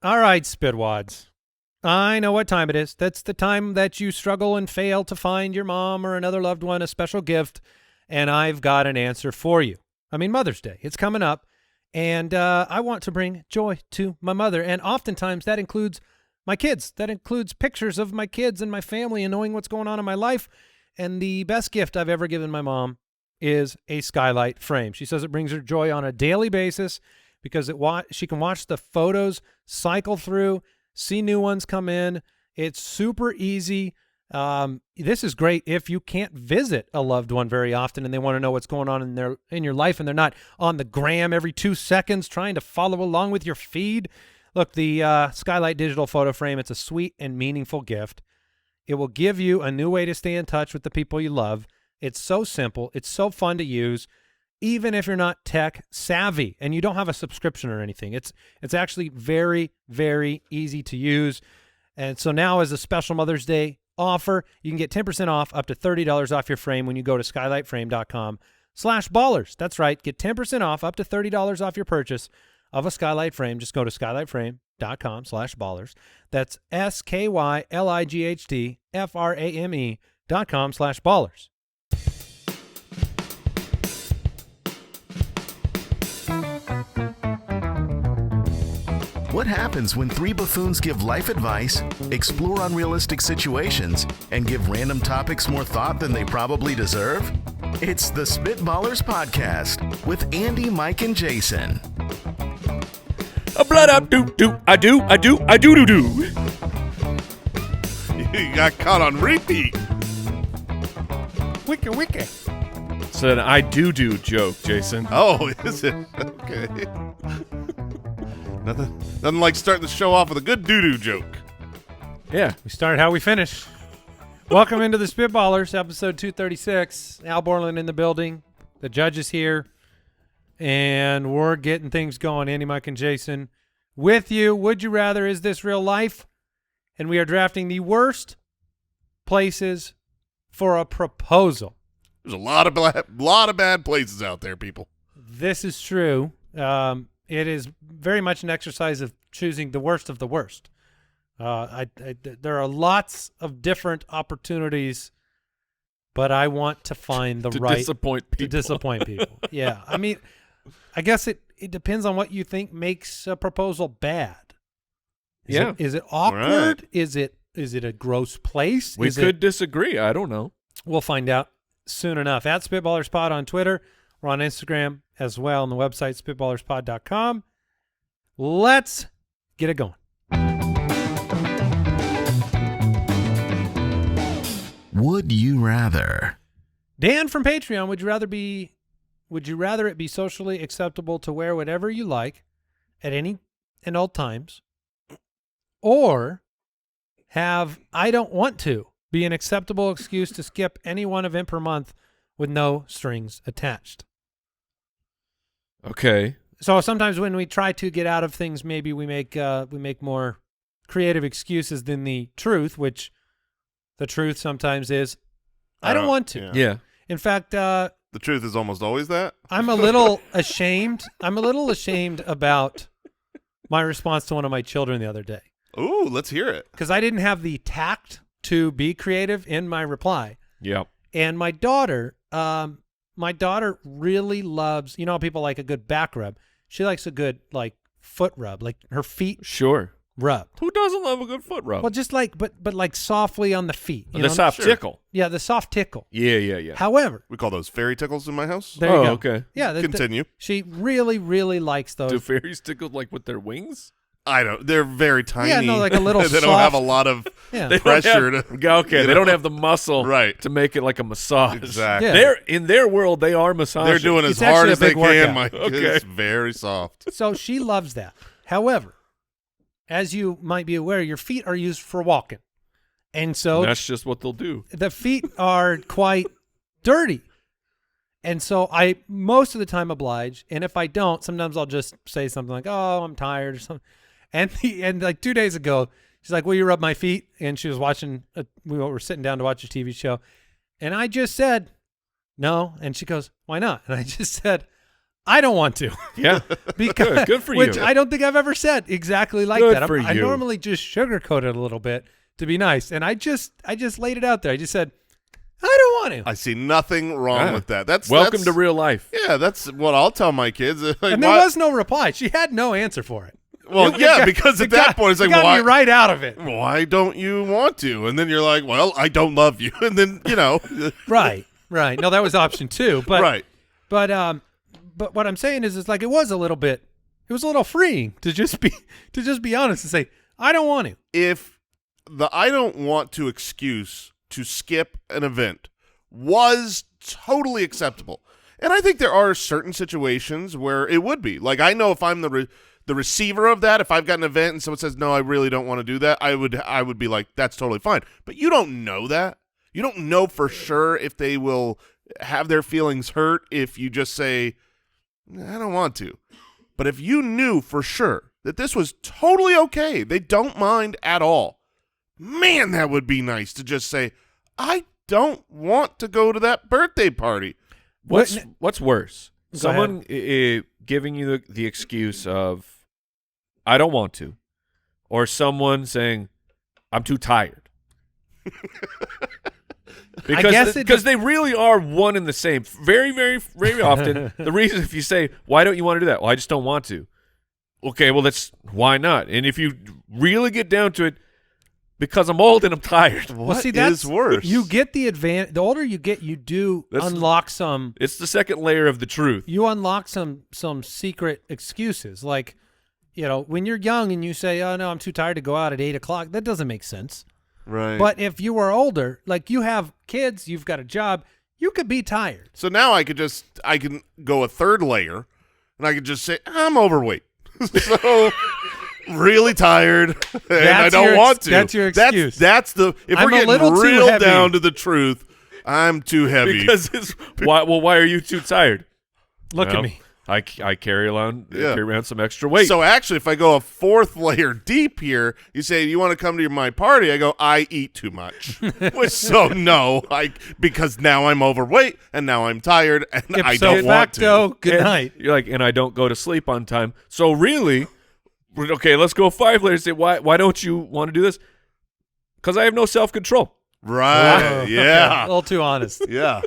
All right, Spitwads. I know what time it is. That's the time that you struggle and fail to find your mom or another loved one a special gift, and I've got an answer for you. I mean, Mother's Day. It's coming up, and I want to bring joy to my mother, and oftentimes that includes my kids. That includes pictures of my kids and my family and knowing what's going on in my life, and the best gift I've ever given my mom is a skylight frame. She says it brings her joy on a daily basis because she can watch the photos cycle through, see new ones come in. It's super easy. This is great if you can't visit a loved one very often and they want to know what's going on in your life, and they're not on the gram every 2 seconds trying to follow along with your feed. Look, the Skylight digital photo frame, it's a sweet and meaningful gift. It will give you a new way to stay in touch with the people you love. It's so simple. It's so fun to use. Even if you're not tech savvy and you don't have a subscription or anything, it's actually very, very easy to use. And so now as a special Mother's Day offer, you can get 10% off up to $30 off your frame when you go to skylightframe.com/ballers. That's right. Get 10% off up to $30 off your purchase of a skylight frame. Just go to skylightframe.com/ballers. That's SKYLIGHTFRAME.com/ballers. What happens when three buffoons give life advice, explore unrealistic situations, and give random topics more thought than they probably deserve? It's the Spitballers Podcast with Andy, Mike, and Jason. A blood up do do I do. You got caught on repeat. Wicca. It's an I do joke, Jason. Oh, is it? Okay. Nothing like starting the show off with a good doo-doo joke. Yeah. We start how we finish. Welcome into the Spitballers, episode 236. Al Borland in the building. The judge is here. And we're getting things going. Andy, Mike, and Jason with you. Would you rather? Is this real life? And we are drafting the worst places for a proposal. There's a lot of bad places out there, people. This is true. It is very much an exercise of choosing the worst of the worst. There are lots of different opportunities, but I want to find the right disappoint people. To disappoint people. Yeah, I mean, I guess it depends on what you think makes a proposal bad. Is it awkward? Right. Is it a gross place? We could disagree. I don't know. We'll find out soon enough. At SpitballersPod on Twitter. We're on Instagram as well on the website, spitballerspod.com. Let's get it going. Would you rather? Dan from Patreon, would you rather it be socially acceptable to wear whatever you like at any and all times, or have I don't want to be an acceptable excuse to skip any one event per month with no strings attached? Okay. So sometimes when we try to get out of things, maybe we make more creative excuses than the truth, which the truth sometimes is I don't want to. Yeah. In fact, The truth is almost always that. I'm a little ashamed. I'm a little ashamed about my response to one of my children the other day. Ooh, let's hear it. Because I didn't have the tact to be creative in my reply. Yep. And my daughter really loves, you know how people like a good back rub? She likes a good, like, foot rub, like her feet Sure. rubbed. Who doesn't love a good foot rub? Well, just like, but like softly on the feet. You the know? soft tickle. Yeah, the soft tickle. Yeah. However, We call those fairy tickles in my house. there you go. Okay. Yeah, Continue. she really, really likes those. Do fairies tickle like with their wings? I don't. They're very tiny. Yeah, no, like a little They don't have a soft- lot of Yeah. They don't pressure have- to. Okay, you they don't know? have the muscle Right. to make it like a massage. Exactly. Yeah. They're in their world, they are massaging. They're doing It's as hard actually a as they big workout. can, Mike. Okay. It's very soft. So she loves that. However, as you might be aware, your feet are used for walking. And so That's just what they'll do. the feet are quite dirty. And so I most of the time oblige. And if I don't, sometimes I'll just say something like, oh, I'm tired or something. And like 2 days ago, she's like, will you rub my feet? And she was watching, we were sitting down to watch a TV show. And I just said, no. And she goes, why not? And I just said, I don't want to. Yeah. Because, Good for you. Which I don't think I've ever said exactly like Good that. for I you. normally just sugarcoat it a little bit to be nice. And I just laid it out there. I just said, I don't want to. I see nothing wrong with that. Welcome to real life. Yeah, that's what I'll tell my kids. Like, And there was no reply. She had no answer for it. Well, because at that point it's like, why? Right out of it. Why don't you want to? And then you're like, well, I don't love you. And then, Right. No, that was option 2. But right. But what I'm saying is like it was a little freeing to just be honest and say, I don't want to. If the I don't want to excuse to skip an event was totally acceptable. And I think there are certain situations where it would be. Like, I know if I'm the receiver of that, if I've got an event and someone says, no, I really don't want to do that, I would be like, that's totally fine. But you don't know that. You don't know for sure if they will have their feelings hurt if you just say, I don't want to. But if you knew for sure that this was totally okay, they don't mind at all, man, that would be nice to just say, I don't want to go to that birthday party. What's worse? Go Someone giving you the excuse of, I don't want to, or someone saying, I'm too tired. Because they really are one and the same. Very, very, very often, the reason if you say, why don't you want to do that? Well, I just don't want to. Okay, well, why not? And if you really get down to it, because I'm old and I'm tired. What is worse? You get the advantage. The older you get, you do unlock some. It's the second layer of the truth. You unlock some secret excuses. Like, when you're young and you say, oh, no, I'm too tired to go out at 8 o'clock, that doesn't make sense. Right. But if you were older, like you have kids, you've got a job, you could be tired. So now I can go a third layer, and I could just say, I'm overweight. So really tired, and I don't want to. That's your excuse. If we're getting real down to the truth, I'm too heavy. Because why are you too tired? Look at me. I carry around some extra weight. So actually, if I go a fourth layer deep here, you say, you want to come to my party? I go, I eat too much. Because now I'm overweight, and now I'm tired, and I don't want to. Good night. You're like, and I don't go to sleep on time. So really, okay, let's go 5 layers. Say, why don't you want to do this? Because I have no self-control. Right. Yeah. A little too honest. Yeah.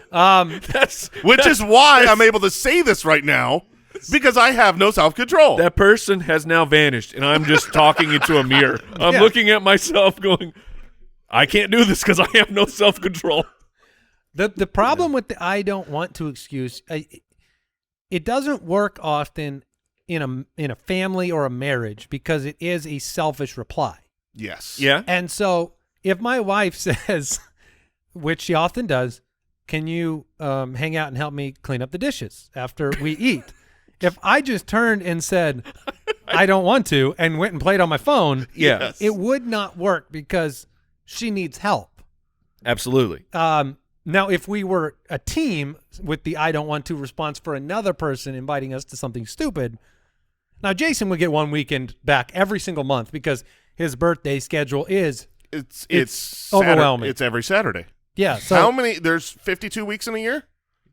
Which is why I'm able to say this right now, because I have no self-control. That person has now vanished, and I'm just talking into a mirror. I'm looking at myself going, I can't do this because I have no self-control. The problem with the I don't want to excuse, it doesn't work often in a family or a marriage because it is a selfish reply. Yes. Yeah. And so if my wife says, which she often does, can you hang out and help me clean up the dishes after we eat? If I just turned and said, I don't want to, and went and played on my phone, yes, it would not work because she needs help. Absolutely. Now, if we were a team with the I don't want to response for another person inviting us to something stupid, now Jason would get one weekend back every single month because his birthday schedule is it's overwhelming. It's every Saturday. Yeah. So how many? There's 52 weeks in a year.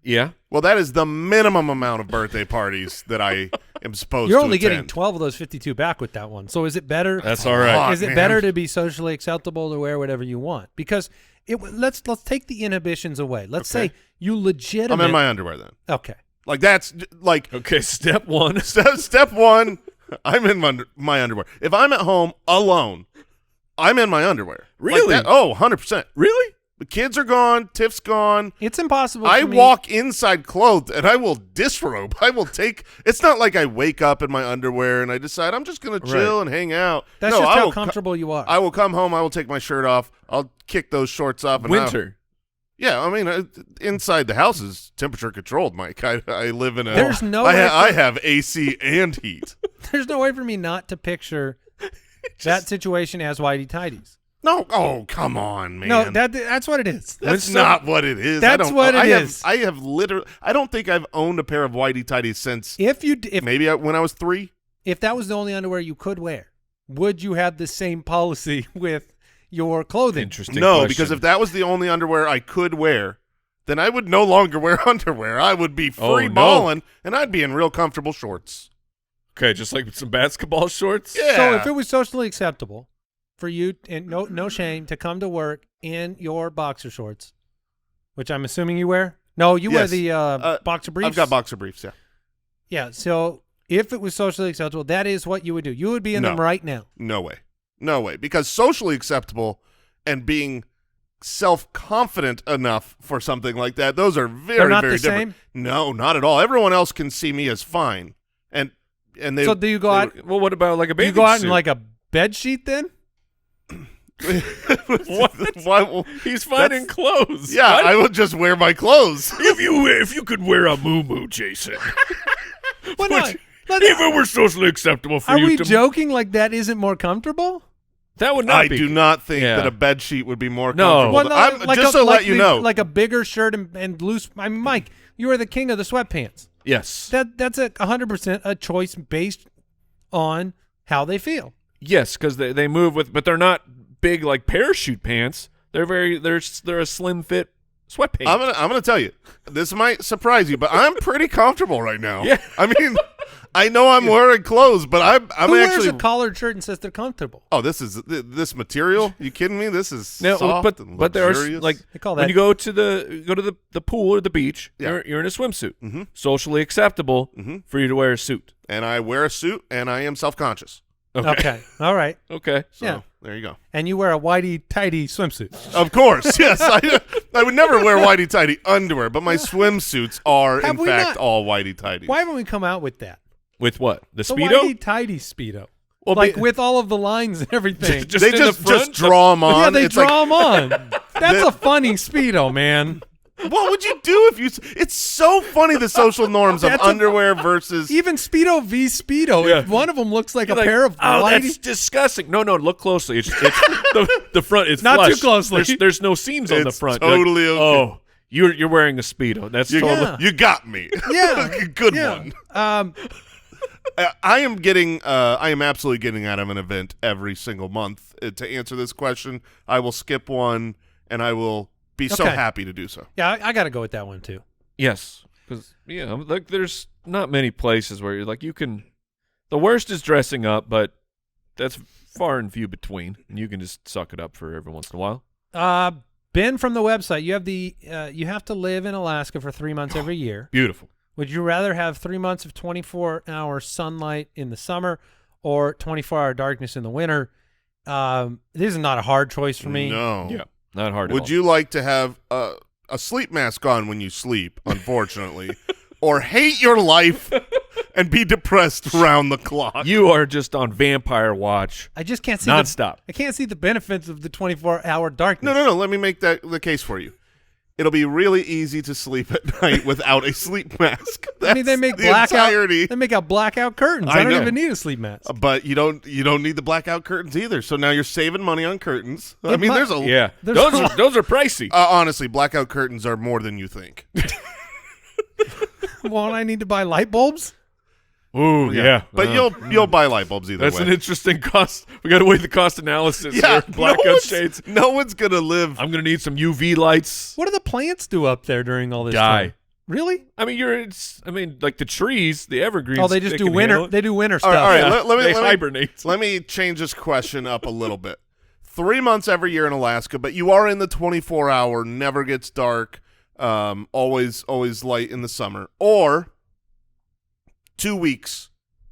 Yeah. Well, that is the minimum amount of birthday parties that I am supposed to You're only attend. getting 12 of those 52 back with that one. So is it better? That's all right. Is it better to be socially acceptable to wear whatever you want? Because let's take the inhibitions away. Let's say you legitimately. I'm in my underwear then. Okay. Like that's like okay. Step one. Step one. I'm in my underwear. If I'm at home alone, I'm in my underwear. Really? Like 100%. Really? The kids are gone. Tiff's gone. It's impossible. I for me. walk inside clothed, and I will disrobe. I will take. It's not like I wake up in my underwear and I decide I'm just going to chill and hang out. That's just how comfortable you are. I will come home. I will take my shirt off. I'll kick those shorts off. And Winter. Yeah, I mean, inside the house is temperature controlled, Mike. I live in a. There's no. I have AC and heat. There's no way for me not to picture that situation as whitey tighties. No, oh come on, man. No, that's what it is. That's not what it is. That's what it is. I have literally. I don't think I've owned a pair of whitey tighties since. Maybe when I was 3. If that was the only underwear you could wear, would you have the same policy with your clothing? Interesting. No, question. because if that was the only underwear I could wear, then I would no longer wear underwear. I would be free balling, and I'd be in real comfortable shorts. Okay, just like some basketball shorts? Yeah. So if it was socially acceptable for you, and no shame, to come to work in your boxer shorts, which I'm assuming you wear? No, you wear the boxer briefs? I've got boxer briefs, yeah. Yeah, so if it was socially acceptable, that is what you would do. You would be in them right now. No way. No way. Because socially acceptable and being self-confident enough for something like that, those are very, They're not very the different. same? No, not at all. Everyone else can see me as fine. And they. So do you go out? Well, what about like a Do you bathing go out suit? in like a bed sheet then? What? He's finding clothes. Yeah, What? I would just wear my clothes. If you could wear a muumuu, Jason. Well, no, If it were socially acceptable for are you we to joking like that isn't more comfortable? that would not I be. do not think Yeah. that a bed sheet would be more No. comfortable. Well, no, Just to let you know. like a bigger shirt and loose. I mean, Mike, you are the king of the sweatpants. Yes. That's 100% a choice based on how they feel. Yes, because they move with, but they're not big like parachute pants. They're a slim fit sweatpants. I'm gonna tell you, this might surprise you, but I'm pretty comfortable right now. Yeah. I mean, I know I'm wearing clothes, but I'm Who actually. wears a collared shirt and says they're comfortable? Oh, this material? You kidding me? This is No, soft and but there are luxurious. like They call when that- you go to the pool or the beach, Yeah. you're in a swimsuit. Mm-hmm. Socially acceptable for you to wear a suit. and I wear a suit, and I am self-conscious. Okay. All right. Okay. So Yeah. there you go. And you wear a whitey tighty swimsuit. Of course, yes. I would never wear whitey tighty underwear, but my swimsuits are Have in we fact not- all whitey tighty. Why haven't we come out with that? With what? The The Speedo? whitey tighty Speedo. Well, Like be- with all of the lines and everything. Just They in the just front? draw them on. Yeah, they It's like, draw them on. That's a funny Speedo, man. what would you do if you? It's so funny the social norms of That's a- underwear versus. Even Speedo v Speedo, Yeah. if one of them looks like You're a like, pair of oh, whitey. that's disgusting. No, look closely. It's the front. It's Not too flush. closely. There's no seams on the It's front. You're like, totally okay. Oh, you're wearing a Speedo. That's You, totally. Yeah. you got me. Yeah. Good yeah. one. I am absolutely getting out of an event every single month. To answer this question, I will skip one, and I will be so Okay. happy to do so. Yeah, I got to go with that one too. Yes, because like there's not many places where you're like you can. The worst is dressing up, but that's far and few between, and you can just suck it up for every once in a while. Ben from the website, you have to live in Alaska for 3 months every year. Beautiful. Would you rather have 3 months of 24-hour sunlight in the summer or 24-hour darkness in the winter? This is not a hard choice for me. No. Yeah, not hard. Would you like to have a sleep mask on when you sleep, unfortunately, or hate your life and be depressed round the clock? You are just on vampire watch. I just can't see nonstop. I can't see the benefits of the 24-hour darkness. No. Let me make that the case for you. It'll be really easy to sleep at night without a sleep mask. I mean, they That's make the entirety. They make out blackout curtains. I I don't know. even need a sleep mask. But you don't need the blackout curtains either. So now you're saving money on curtains. I mean, there's a Yeah, There's those are pricey. honestly, blackout curtains are more than you think. Won't I need to buy light bulbs? Ooh, yeah. But you'll buy light bulbs either That's way. an interesting cost. We got to weigh the cost analysis. Yeah, here. Blackout shades. No one's gonna live. I'm gonna need some UV lights. What do the plants do up there during all this Die. time? Really? I mean, like the trees, the evergreens. Oh, they just do can winter. handle it. They do winter All stuff. right, all right. Yeah, let me they hibernate. Let me change this question up a little bit. 3 months every year in Alaska, but you are in the 24-hour, never gets dark, always light in the summer, or 2 weeks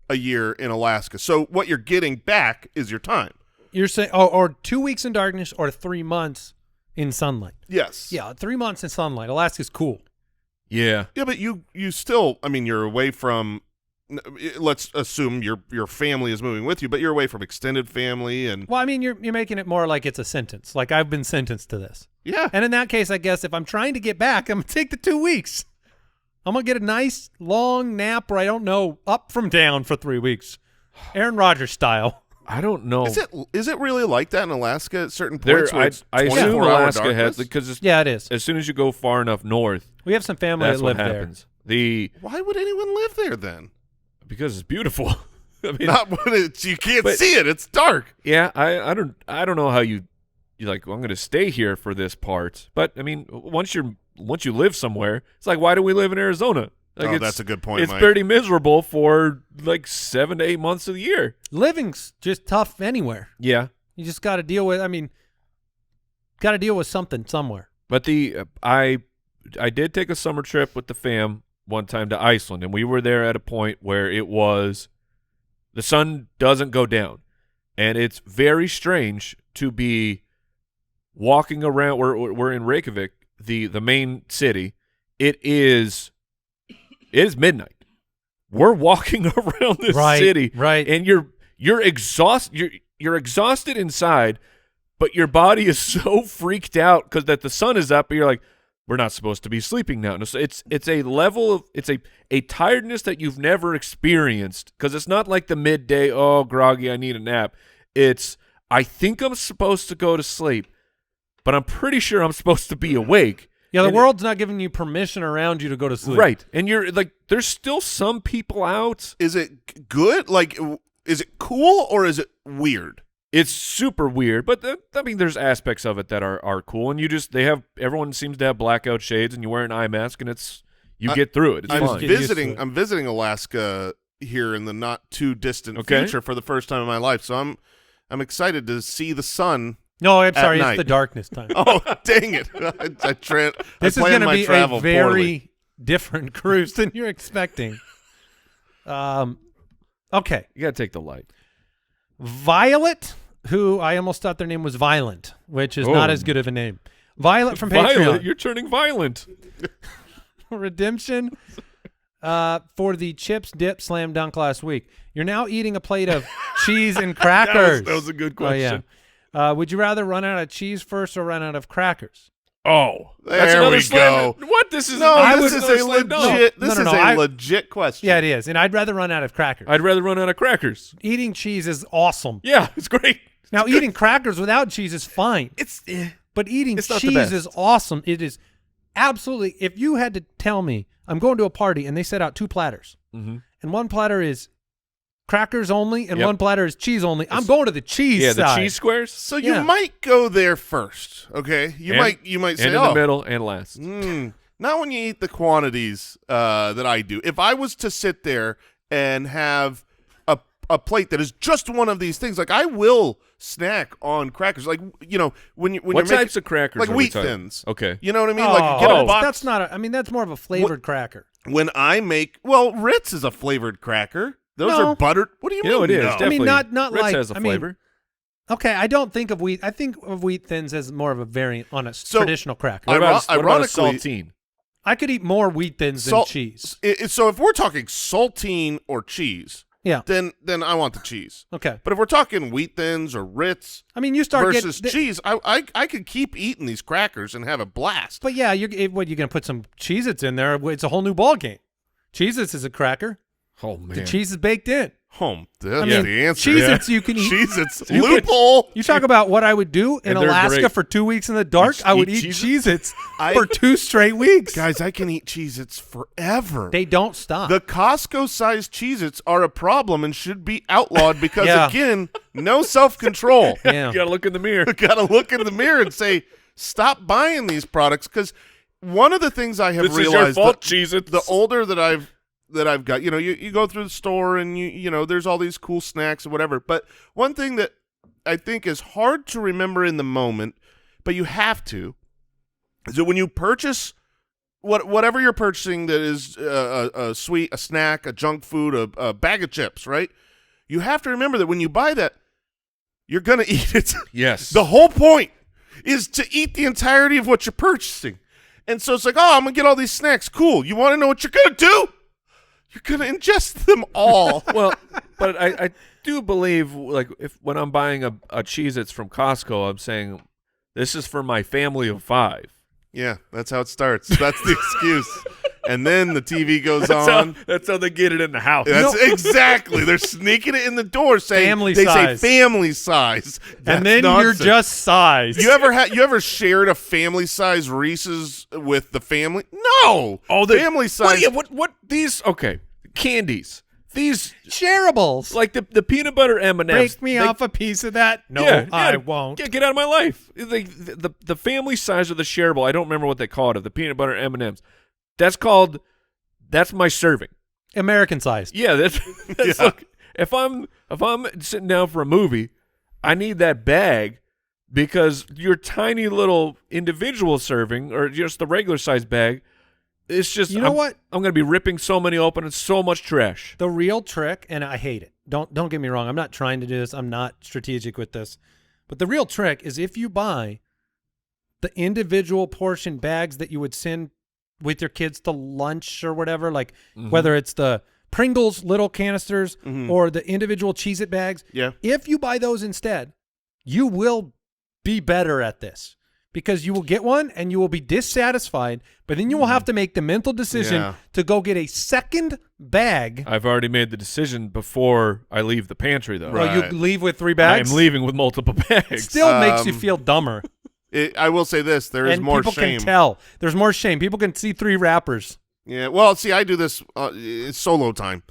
a year in Alaska. So what you're getting back is your time. You're saying, or 2 weeks in darkness, or 3 months in sunlight. Yes. Yeah, 3 months in sunlight. Alaska's cool. Yeah. Yeah, but you still, I mean, you're away from. Let's assume your family is moving with you, but you're away from extended family and Well, I mean, you're making it more like it's a sentence. Like I've been sentenced to this. yeah. And in that case, I guess if I'm trying to get back, I'm gonna take the 2 weeks. I'm gonna get a nice long nap where I don't know up from down for 3 weeks, Aaron Rodgers style. I don't know. Is it really like that in Alaska at certain There, points? where it's I assume 24-hour Alaska has darkness? because Yeah, it is. as soon as you go far enough north, We have some family that's that what live there. happens. Why would anyone live there then? Because it's beautiful. I mean, Not when it's you can't but- see it. It's dark. yeah, I don't know how you like. Well, I'm going to stay here for this part, but I mean, once you're once you live somewhere, it's like, why do we live in Arizona? Like, that's a good point, It's Mike. pretty miserable for like 7 to 8 months of the year. Living's just tough anywhere. Yeah. You just got to deal with. I mean, got to deal with something somewhere. But I did take a summer trip with the fam one time to Iceland, and we were there at a point where it was the sun doesn't go down, and it's very strange to be walking around. We're in Reykjavik, the main city. It is midnight. We're walking around this city, right, and you're exhausted. You're exhausted inside, but your body is so freaked out because that the sun is up, and you're like, we're not supposed to be sleeping now. No, so it's a level of a tiredness that you've never experienced, because it's not like the midday, oh, groggy, I need a nap. It's, I think I'm supposed to go to sleep, but I'm pretty sure I'm supposed to be awake. Yeah, the world's not giving you permission around you to go to sleep. Right. And you're like, there's still some people out. Is it good? Like, is it cool or is it weird? It's super weird, but I mean, there's aspects of it that are cool, and everyone seems to have blackout shades, and you wear an eye mask, and you get through it. It's fine. I'm visiting Alaska here in the not too distant future for the first time in my life, so I'm excited to see the sun. No, I'm sorry, night. it's the darkness time. Oh, dang it! This is going to be a very different cruise than you're expecting. Okay, you got to take the light. Violet, who I almost thought their name was Violent, which is not as good of a name. Violet from Patreon. Violet, you're turning violent. Redemption for the chips dip slam dunk last week. You're now eating a plate of cheese and crackers. That was a good question. Oh, yeah. Would you rather run out of cheese first or run out of crackers? Oh, that's there another we slam. go. What? This is this is a legit. This is a legit question. Yeah, it is, and I'd rather run out of crackers. I'd rather run out of crackers. Eating cheese is awesome. Yeah, it's great. Now, eating crackers without cheese is fine. But eating cheese is awesome. It is absolutely. If you had to tell me, I'm going to a party and they set out 2 platters, and one platter is crackers only, and one platter is cheese only. I'm going to the cheese side. The cheese squares. So you might go there first, okay? You might say, and in the middle and last. Not when you eat the quantities that I do. If I was to sit there and have a plate that is just one of these things, like I will snack on crackers, like when what you're types of crackers? like are wheat we talking? thins. Okay, you know what I mean. Like get a box. That's not. I mean, that's more of a flavored cracker. When I make Ritz is a flavored cracker. Those are buttered. What do you mean? It is. No. Definitely. I mean, not Ritz like has a flavor. Okay, I don't think of wheat. I think of wheat thins as more of a variant on a traditional cracker. What about a ironically, saltine? I could eat more wheat thins than cheese. So if we're talking saltine or cheese, yeah, then I want the cheese. Okay, but if we're talking wheat thins or Ritz, I mean, you start versus cheese, I could keep eating these crackers and have a blast. But yeah, you're going to put some Cheez-Its in there? It's a whole new ball game. Cheez-Its is a cracker. Oh man, the cheese is baked in. That's the answer. Cheez-Its you can eat. Cheez-Its loophole. You talk about what I would do in Alaska for 2 weeks in the dark. I would eat Cheez-Its for 2 straight weeks. Guys, I can eat Cheez-Its forever. They don't stop. The Costco-sized Cheez-Its are a problem and should be outlawed because, again, no self-control. Yeah. You got to look in the mirror. You got to look in the mirror and say, stop buying these products, because one of the things I have realized, is your fault, Cheez-Its. The older that I've got, you go through the store and you know there's all these cool snacks or whatever, but one thing that I think is hard to remember in the moment, but you have to, is that when you purchase whatever you're purchasing that is a sweet, a snack, a junk food, a bag of chips, right? You have to remember that when you buy that, you're gonna eat it. Yes. The whole point is to eat the entirety of what you're purchasing. And so it's like, oh, I'm going to get all these snacks. Cool. You want to know what you're going to do? You're going to ingest them all. Well, but I do believe, like, when I'm buying a Cheez-Its from Costco, I'm saying, this is for my family of 5. Yeah, that's how it starts. That's the excuse. And then the TV goes on. That's how they get it in the house. That's exactly. They're sneaking it in the door saying family they size. Say family size. That's and then nonsense. you're just size. You ever shared a family size Reese's with the family? No. Oh, family size. What these? Okay, candies. these shareables. like the peanut butter M&Ms. Break me off a piece of that. No, Yeah, I won't. Get out of my life. The family size of the shareable. I don't remember what they call it. Of the peanut butter M&Ms. That's my serving. American sized. Yeah, that's Yeah. Look, if I'm sitting down for a movie, I need that bag because your tiny little individual serving or just the regular size bag, it's just You know what? I'm going to be ripping so many open and so much trash. The real trick, and I hate it. Don't get me wrong. I'm not trying to do this. I'm not strategic with this. But the real trick is if you buy the individual portion bags that you would send with your kids to lunch or whatever, like whether it's the Pringles little canisters or the individual Cheez-It bags. Yeah. If you buy those instead, you will be better at this because you will get one and you will be dissatisfied, but then you will have to make the mental decision to go get a second bag. I've already made the decision before I leave the pantry, though. Right. Oh, you leave with 3 bags? I'm leaving with multiple It bags. still makes you feel dumber. I will say this: there is and more people shame. can tell. There's more shame. People can see 3 wrappers. Yeah. Well, see, I do this. It's solo time.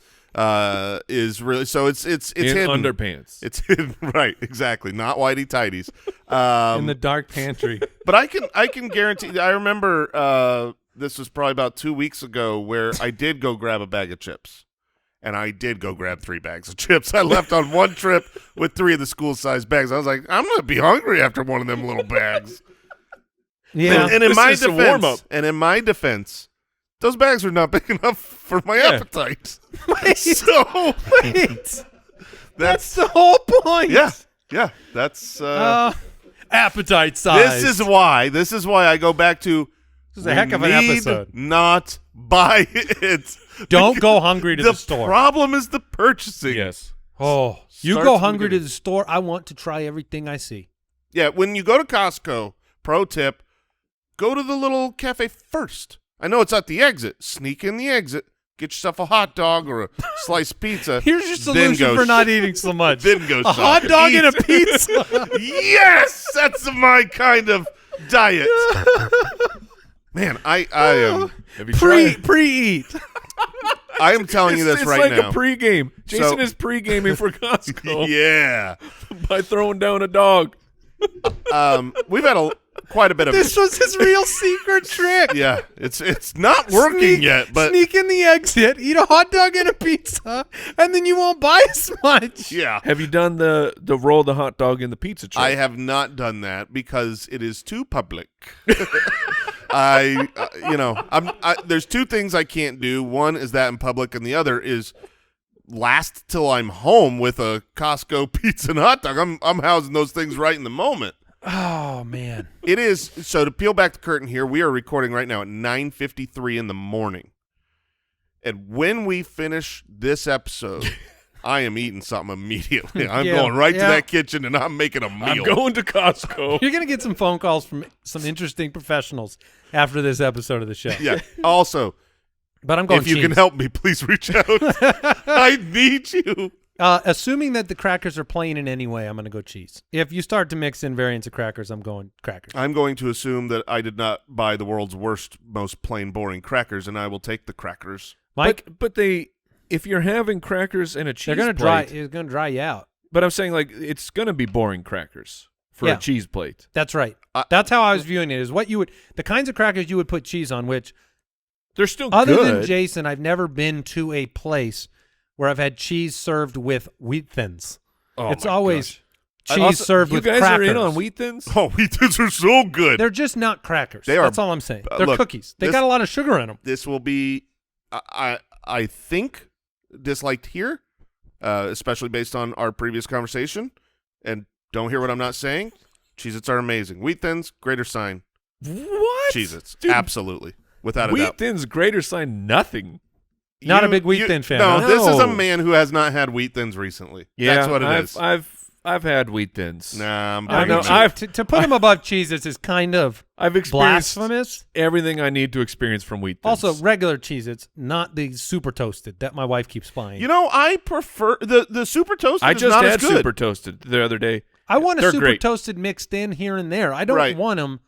Is really so. It's in hidden. underpants. It's hidden. Right. Exactly. Not whitey tighties. In the dark pantry. But I can guarantee. I remember this was probably about 2 weeks ago where I did go grab a bag of chips, and I did go grab 3 bags of chips. I left on one trip with 3 of the school-sized bags. I was like, I'm gonna be hungry after one of them little bags. Yeah. And in This my is a defense, those bags are not big enough for my appetite. Wait. So Wait. That's the whole point. yeah. That's appetite size. This is why I go back to. This is a heck of an episode. Not buy it. Don't go hungry to the store. The problem is the purchasing. Yes. Oh, you Start go from the hungry to beginning. the store. I want to try everything I see. Yeah, when you go to Costco, pro tip, go to the little cafe first. I know it's at the exit. Sneak in the exit. Get yourself a hot dog or a sliced pizza. Here's your then solution go for not eating so much. Then go a hot dog and a pizza. Yes, that's my kind of diet. Man, I am. Have you tried? Pre-eat. I am telling you this It's right like now. a pregame. Jason So- is pregaming for Costco Yeah. by throwing down a dog. We've had quite a bit of. This was his real secret trick. Yeah, it's not working yet, but sneak in the exit, eat a hot dog and a pizza, and then you won't buy as much. yeah. Have you done the roll the hot dog in the pizza tray? I have not done that because it is too public. There's 2 things I can't do. One is that in public, and the other is last till I'm home with a Costco pizza and hot dog. I'm housing those things right in the moment. Oh man. It is so to peel back the curtain here. We are recording right now at 9:53 in the morning, and when we finish this episode, I am eating something immediately. I'm going right to that kitchen and I'm making a meal. I'm going to Costco. You're going to get some phone calls from some interesting professionals after this episode of the show. Yeah. Also, But I'm going if you cheese. can help me, please reach out. I need you. Assuming that the crackers are plain in any way, I'm going to go cheese. If you start to mix in variants of crackers, I'm going crackers. I'm going to assume that I did not buy the world's worst, most plain, boring crackers, and I will take the crackers. Mike, But if you're having crackers and a cheese they're going to plate, dry. It's going to dry you out. But I'm saying like it's going to be boring crackers for Yeah. a cheese plate. That's right. That's how I was viewing it. Is what you would the kinds of crackers you would put cheese on. Which, They're still other good. than Jason, I've never been to a place where I've had cheese served with wheat thins. Oh It's my always gosh. cheese served with You guys crackers. are in on wheat thins? Oh, wheat thins are so good. They're just not crackers. They are- That's all I'm saying. They're look, cookies. They this- got a lot of sugar in them. This will be, I think, disliked here, especially based on our previous conversation. And don't hear what I'm not saying. Cheez-Its are amazing. Wheat thins, greater sign. What? Cheez-Its, Dude, absolutely, without a Wheat doubt. thins greater sign nothing. Not a big wheat thin fan, No, huh? this is a No. man who has not had wheat thins recently. Yeah, That's what it is. I've had wheat thins. Nah, I'm I know, bringing I've- to put them above Cheez-Its is kind of I've experienced blasphemous. everything I need to experience from wheat thins. Also, regular Cheez-Its, not the super toasted that my wife keeps buying. You know, I prefer the super toasted. I is just not had as good. super toasted the other day. I want a they're super great. toasted mixed in here and there. I don't Right. want them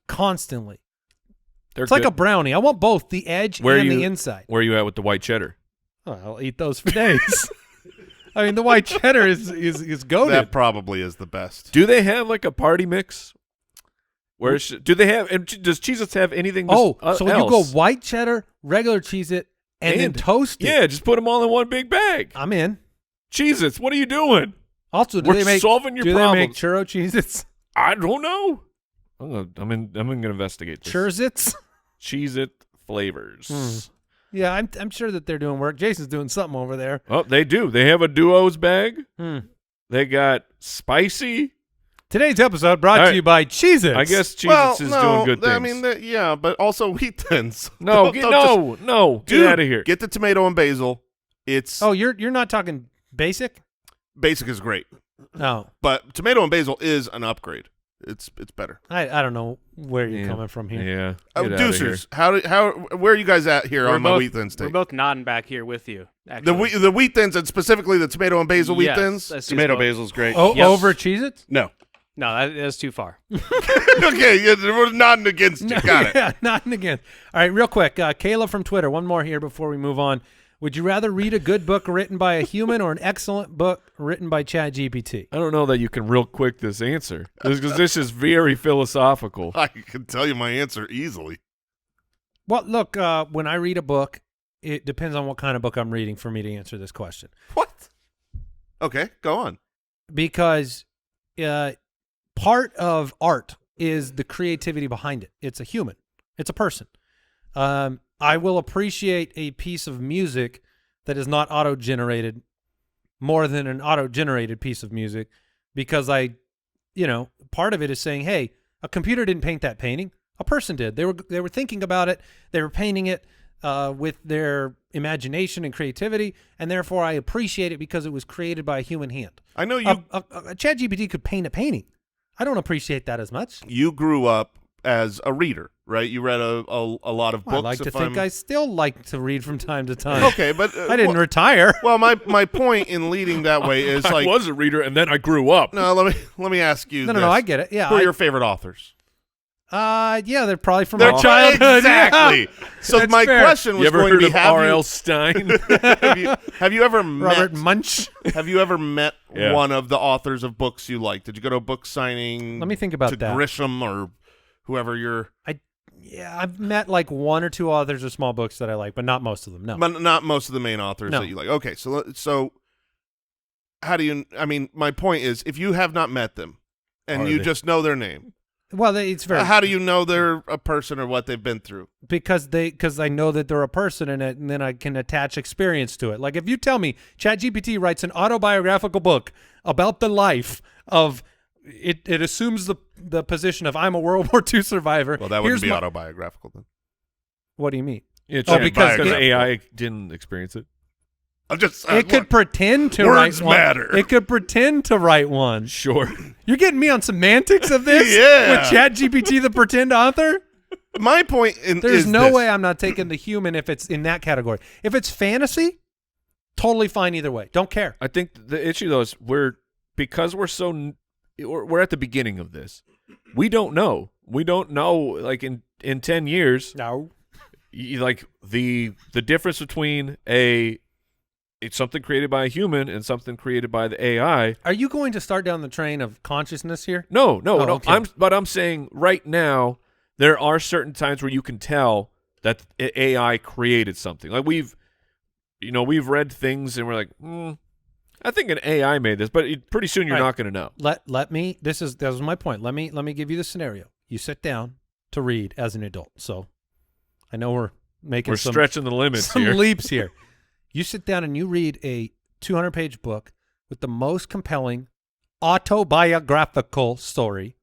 constantly. They're It's like good. a brownie. I want both the edge Where and you- the inside. Where are you at with the white cheddar? Oh, I'll eat those for days. I mean, the white cheddar is goated. That probably is the best. Do they have like a party mix? Do they have? And does Cheez-Its have anything? So else? you go white cheddar, regular Cheez-It, and then toast it. Yeah, just put them all in one big bag. I'm in. Cheez-Its, what are you doing? Also, We're solving your do problems. they make churro Cheez-Its? I don't know. I'm gonna investigate this. Cheez-Its? Cheez-It flavors. Yeah, I'm sure that they're doing work. Jason's doing something over there. Oh, they do. They have a Duos bag. Hmm. They got spicy. Today's episode brought to you by Cheez-Its. I guess Cheez-Its is doing good things. I mean, yeah, but also wheat thins. No, get out of here. Get the tomato and basil. Oh, you're not talking basic? Basic is great. No. But tomato and basil is an upgrade. It's better. I don't know where you're coming from here. Yeah. Deucers, where are you guys at here on my wheat thins take? We're both nodding back here with you. Actually. The wheat thins, and specifically the tomato and basil wheat thins? Tomato basil is great. Oh, over Cheez-Its? No. No, that's too far. Okay, we're nodding against you. Got it. Yeah, nodding again. All right, real quick. Kayla from Twitter, one more here before we move on. Would you rather read a good book written by a human or an excellent book written by ChatGPT? I don't know that you can real quick this answer because this is very philosophical. I can tell you my answer easily. Well, look, when I read a book, it depends on what kind of book I'm reading for me to answer this question. What? Okay, go on. Because part of art is the creativity behind it. It's a human. It's a person. I will appreciate a piece of music that is not auto-generated more than an auto-generated piece of music because part of it is saying, hey, a computer didn't paint that painting. A person did. They were thinking about it. They were painting it with their imagination and creativity, and therefore I appreciate it because it was created by a human hand. I know you. A ChatGPT could paint a painting. I don't appreciate that as much. You grew up as a reader, right? You read a lot of books. I like to think I still like to read from time to time. Okay, but I didn't retire. Well, my point in leading that way is I was a reader and then I grew up. No, let me ask you. No, I get it. Yeah, who are your favorite authors? Yeah, they're probably from their my childhood. Exactly. Yeah. So That's my fair. question was you ever going heard to be: of Have R.L. Stein? have you ever met Robert Munch? Have you ever met Yeah. one of the authors of books you like? Did you go to a book signing? Let me think about to that. Grisham or whoever you're. I've met like one or two authors of small books that I like, but not most of them. No, But not most of the main authors No. that you like. Okay, so how do you? I mean, my point is, if you have not met them and you just know their name, well, it's very. how do you know they're a person or what they've been through? Because I know that they're a person in it, and then I can attach experience to it. Like if you tell me ChatGPT writes an autobiographical book about the life of it assumes the position of I'm a World War II survivor. Well, that wouldn't be autobiographical then. What do you mean? It's because AI didn't experience it. I'm just. It could pretend to words write one. matter. It could pretend to write one. Sure. You're getting me on semantics of this? Yeah. With ChatGPT, the pretend author? My point There's is no this. way I'm not taking the human if it's in that category. If it's fantasy, totally fine either way. Don't care. I think the issue though is we're at the beginning of this. We don't know. We don't know. Like in 10 years, No. like the difference between it's something created by a human and something created by the AI. Are you going to start down the train of consciousness here? No. Okay. I'm saying right now there are certain times where you can tell that AI created something. Like we've read things and we're like, I think an AI made this, but pretty soon you're not going to know. Let me. This was my point. Let me give you the scenario. You sit down to read as an adult. So I know we're making some stretching the limits some here. leaps here. You sit down and you read a 200-page book with the most compelling autobiographical story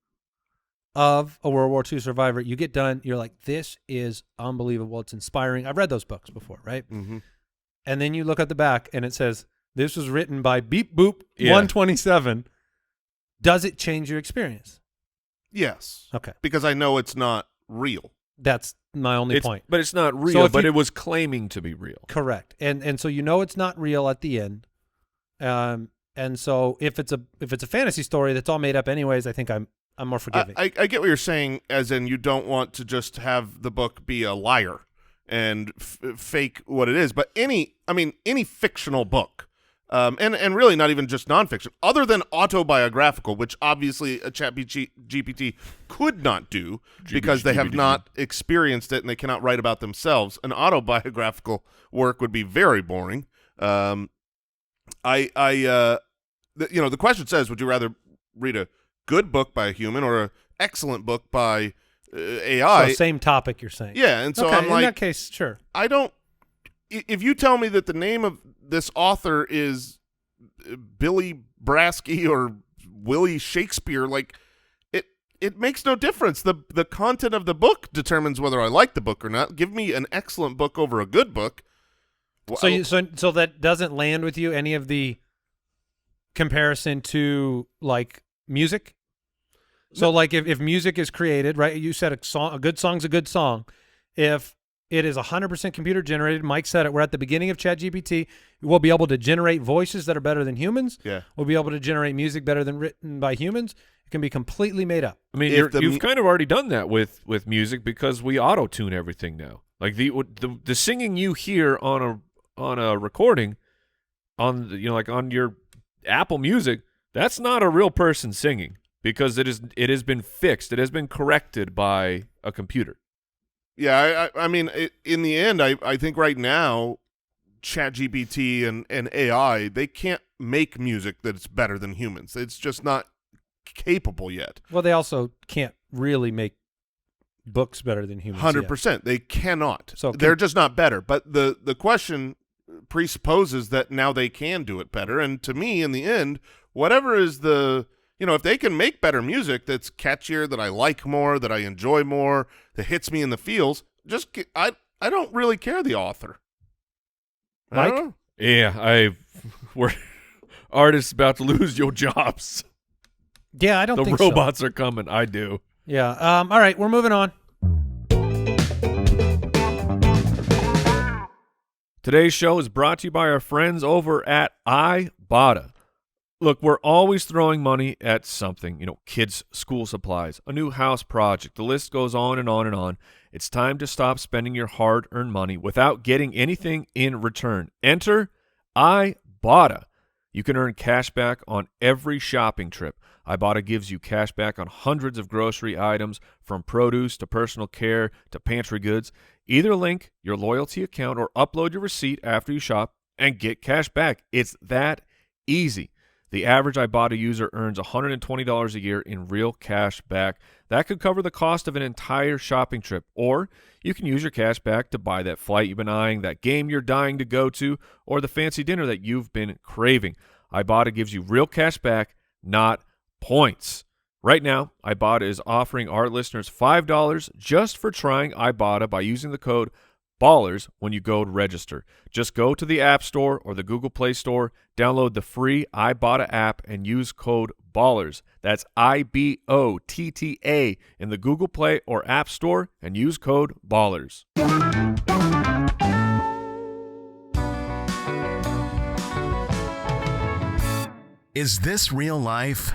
of a World War II survivor. You get done. You're like, this is unbelievable. It's inspiring. I've read those books before, right? Mm-hmm. And then you look at the back and it says, this was written by Beep Boop Yeah. 127. Does it change your experience? Yes. Okay. Because I know it's not real. That's my only point. But it's not real, So if but you- it was claiming to be real. Correct. And so you know it's not real at the end. And so if it's a fantasy story that's all made up anyways, I think I'm more forgiving. I get what you're saying, as in you don't want to just have the book be a liar and fake what it is. But any fictional book, and really not even just nonfiction, other than autobiographical, which obviously a ChatGPT could not do because they have not experienced it and they cannot write about themselves. An autobiographical work would be very boring. The question says, would you rather read a good book by a human or an excellent book by AI? So same topic you're saying. Yeah, and so okay, I'm like, in that case, sure. I don't. If you tell me that the name of this author is Billy Brasky or Willie Shakespeare, like it makes no difference. The content of the book determines whether I like the book or not. Give me an excellent book over a good book. So that doesn't land with you, any of the comparison to like music? So like if music is created, right, you said a good song's a good song. If it is 100% computer generated, Mike said it, we're at the beginning of ChatGPT, we'll be able to generate voices that are better than humans. Yeah. We'll be able to generate music better than written by humans. It can be completely made up. I mean, you've kind of already done that with music because we auto-tune everything now. Like the singing you hear on a recording on like on your Apple Music, that's not a real person singing because it has been fixed. It has been corrected by a computer. Yeah, I mean, in the end, I think right now, ChatGPT and AI, they can't make music that's better than humans. It's just not capable yet. Well, they also can't really make books better than humans. 100%. They cannot. So they're just not better. But the question presupposes that now they can do it better. And to me, in the end, whatever is if they can make better music that's catchier, that I like more, that I enjoy more, that hits me in the feels, I don't really care the author. Mike? Yeah, we're artists about to lose your jobs. Yeah, I don't think the robots are coming. I do. Yeah. All right, we're moving on. Today's show is brought to you by our friends over at Ibotta. Look, we're always throwing money at something, kids' school supplies, a new house project. The list goes on and on and on. It's time to stop spending your hard-earned money without getting anything in return. Enter Ibotta. You can earn cash back on every shopping trip. Ibotta gives you cash back on hundreds of grocery items, from produce to personal care to pantry goods. Either link your loyalty account or upload your receipt after you shop and get cash back. It's that easy. The average Ibotta user earns $120 a year in real cash back. That could cover the cost of an entire shopping trip. Or you can use your cash back to buy that flight you've been eyeing, that game you're dying to go to, or the fancy dinner that you've been craving. Ibotta gives you real cash back, not points. Right now, Ibotta is offering our listeners $5 just for trying Ibotta by using the code BALLERS when you go to register. Just go to the App Store or the Google Play Store, download the free Ibotta app, and use code BALLERS. That's IBOTTA in the Google Play or App Store, and use code BALLERS. Is this real life?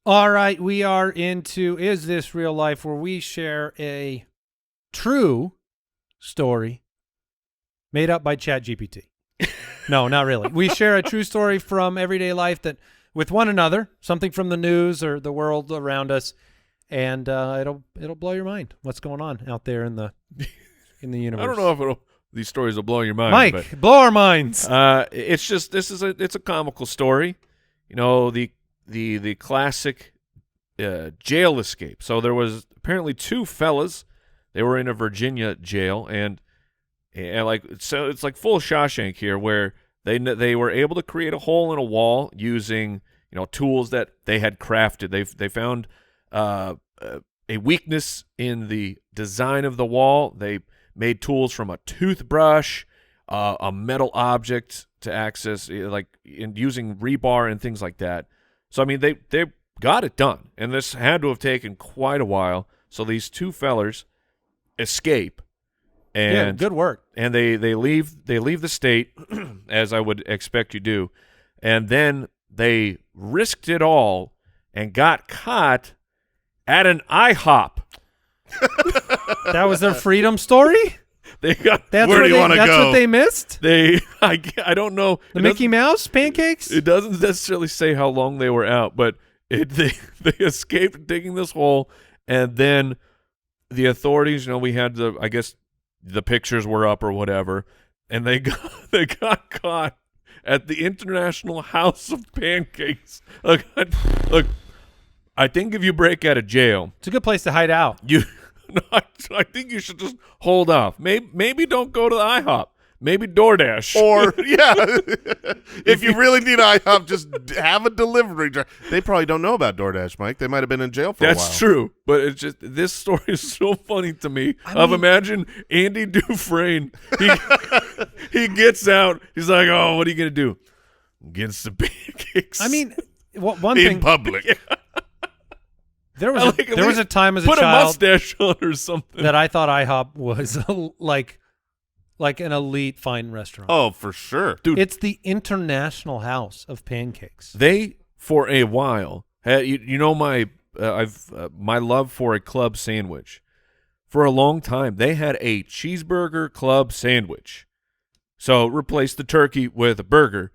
All right, we are into Is This Real Life, where we share a true story made up by ChatGPT. No, not really. We share a true story from everyday life that with one another, something from the news or the world around us, and it'll blow your mind what's going on out there in the universe. I don't know if these stories will blow your mind, Mike, blow our minds. It's just it's a comical story. The classic jail escape. So there was apparently two fellas. They were in a Virginia jail, and so it's like full Shawshank here, where they were able to create a hole in a wall using tools that they had crafted. They found a weakness in the design of the wall. They made tools from a toothbrush, a metal object to access, using rebar and things like that. So I mean, they got it done, and this had to have taken quite a while. So these two fellers escape, and yeah, good work. And they leave the state, as I would expect you do, and then they risked it all and got caught at an IHOP. That was their freedom story? They got. Where do you want to go? That's what they missed? I don't know. The Mickey Mouse pancakes? It doesn't necessarily say how long they were out, but they escaped digging this hole, and then the authorities, we had I guess the pictures were up or whatever, and they got caught at the International House of Pancakes. Look, I think if you break out of jail, it's a good place to hide out. I think you should just hold off. Maybe don't go to the IHOP. Maybe DoorDash. Or, if you really need IHOP, just have a delivery driver. They probably don't know about DoorDash, Mike. They might have been in jail for a while. That's true. But it's just, this story is so funny to me. Imagine Andy Dufresne. He gets out. He's like, oh, what are you going to do? Get some pancakes. I mean, one in thing. public. There was a time as a put child a mustache on or something. that I thought IHOP was like an elite fine restaurant. Oh, for sure. Dude, it's the International House of Pancakes. They, for a while, had my love for a club sandwich. For a long time, they had a cheeseburger club sandwich. So replace the turkey with a burger.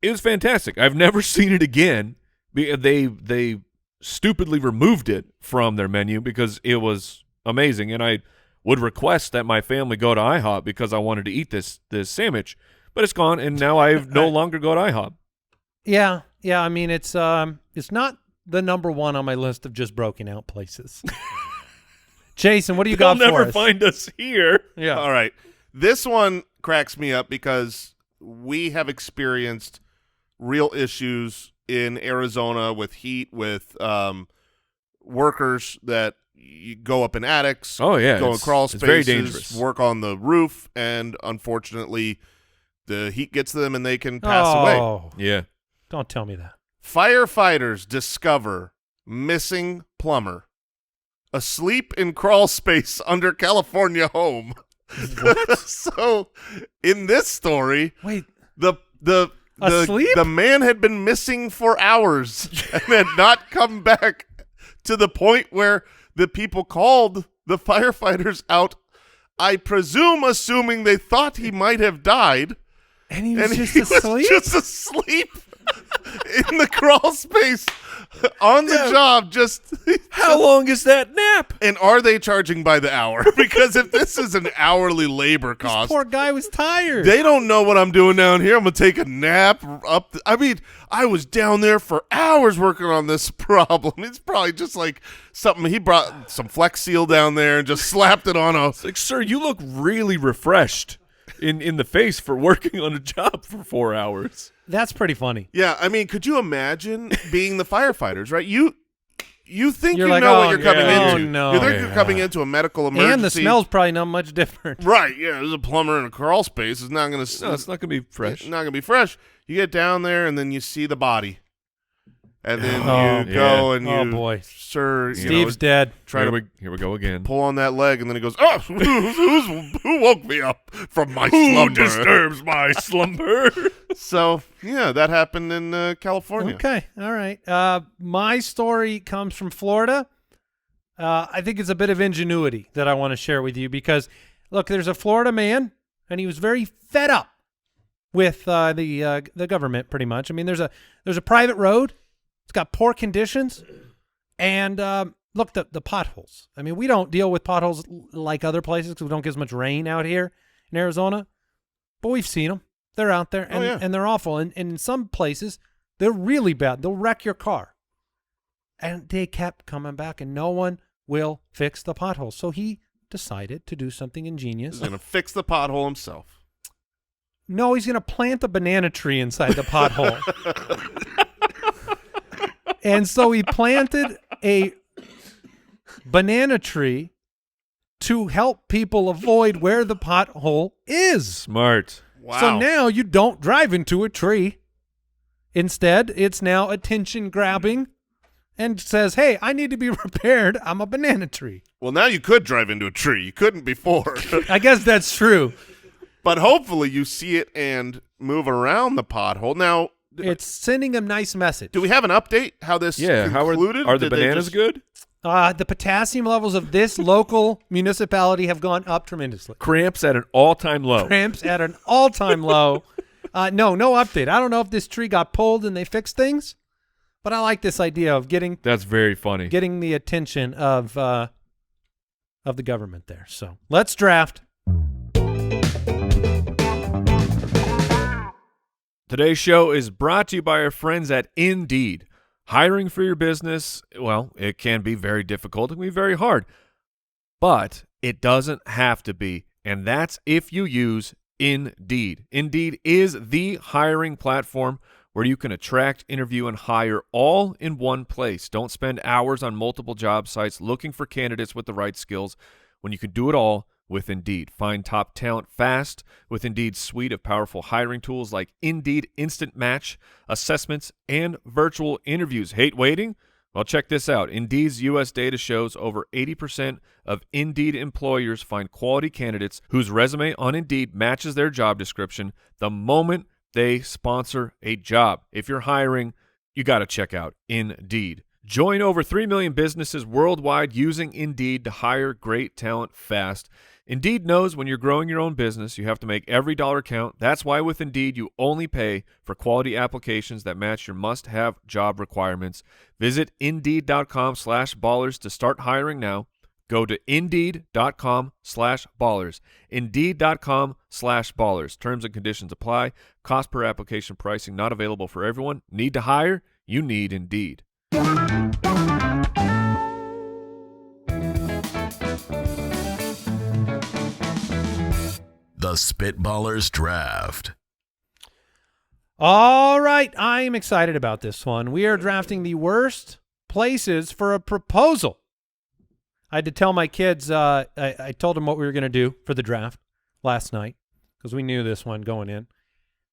It was fantastic. I've never seen it again. They stupidly removed it from their menu because it was amazing, and I would request that my family go to IHOP because I wanted to eat this sandwich, but it's gone, and now I no longer go to IHOP. Yeah. I mean, it's not the number one on my list of just broken out places. Jason, what do you got for us? They'll never find us here. Yeah. All right. This one cracks me up because we have experienced real issues in Arizona with heat, with workers that you go up in attics, go in crawl spaces, it's very dangerous. Work on the roof, and unfortunately the heat gets to them and they can pass away. Yeah. Don't tell me that. Firefighters discover missing plumber asleep in crawl space under California home. So in this story, wait, asleep? The man had been missing for hours and had not come back, to the point where the people called the firefighters out, I presume assuming they thought he might have died. And he was just asleep? In the crawl space on the job. How long is that nap? And are they charging by the hour? Because if this is an hourly labor cost, this poor guy was tired. they don't know what I'm doing down here. I'm gonna take a nap up. I was down there for hours working on this problem. It's probably just like something he brought some Flex Seal down there and just slapped it on a. It's like, sir, you look really refreshed in the face for working on a job for 4 hours. That's pretty funny. Yeah, I mean, could you imagine being the firefighters, right? You think you're you like, know oh, what you're coming yeah. into. Oh, no. You think you're coming into a medical emergency. And the smell's probably not much different. Right, yeah, there's a plumber in a crawl space. It's not going to... No, it's not going to be fresh. It's not going to be fresh. You get down there, and then you see the body. And then you go and you... Oh, boy. Sir, Steve's dead. Here we go again. Pull on that leg, and then he goes, oh, who woke me up from my slumber? Who disturbs my slumber? So, yeah, that happened in California. Okay, all right. My story comes from Florida. I think it's a bit of ingenuity that I want to share with you because, look, there's a Florida man, and he was very fed up with the government, pretty much. I mean, there's a private road. It's got poor conditions, and look, the potholes. I mean, we don't deal with potholes like other places because we don't get as much rain out here in Arizona, but we've seen them. They're out there, and, and they're awful. And in some places, they're really bad. They'll wreck your car. And they kept coming back, and no one will fix the potholes. So he decided to do something ingenious. He's going to fix the pothole himself. No, he's going to plant a banana tree inside the pothole. And so he planted a banana tree to help people avoid where the pothole is. Smart. Wow. So now you don't drive into a tree. Instead, it's now attention grabbing and says, hey, I need to be repaired. I'm a banana tree. Well, now you could drive into a tree. You couldn't before. I guess that's true. But hopefully you see it and move around the pothole. Now, It's sending a nice message. Do we have an update? How this concluded? Are the bananas good? The potassium levels of this local municipality have gone up tremendously. Cramps at an all-time low. Cramps at an all-time low. No update. I don't know if this tree got pulled and they fixed things, but I like this idea of That's very funny. getting the attention of the government there. So let's draft. Today's show is brought to you by our friends at Indeed. Hiring for your business, well, it can be very difficult. It can be very hard. But it doesn't have to be, and that's if you use Indeed. Indeed is the hiring platform where you can attract, interview, and hire all in one place. Don't spend hours on multiple job sites looking for candidates with the right skills when you can do it all with Indeed. Find top talent fast with Indeed's suite of powerful hiring tools like Indeed Instant Match, assessments, and virtual interviews. Hate waiting? Well, check this out. Indeed's U.S. data shows over 80% of Indeed employers find quality candidates whose resume on Indeed matches their job description the moment they sponsor a job. If you're hiring, you got to check out Indeed. Join over 3 million businesses worldwide using Indeed to hire great talent fast. Indeed knows when you're growing your own business, you have to make every dollar count. That's why with Indeed, you only pay for quality applications that match your must-have job requirements. Visit Indeed.com/ballers to start hiring now. Go to Indeed.com/ballers. Indeed.com/ballers. Terms and conditions apply. Cost per application pricing not available for everyone. Need to hire? You need Indeed. The Spitballers Draft. All right, I am excited about this one. We are drafting the worst places for a proposal. I had to tell my kids, I told them what we were going to do for the draft last night because we knew this one going in.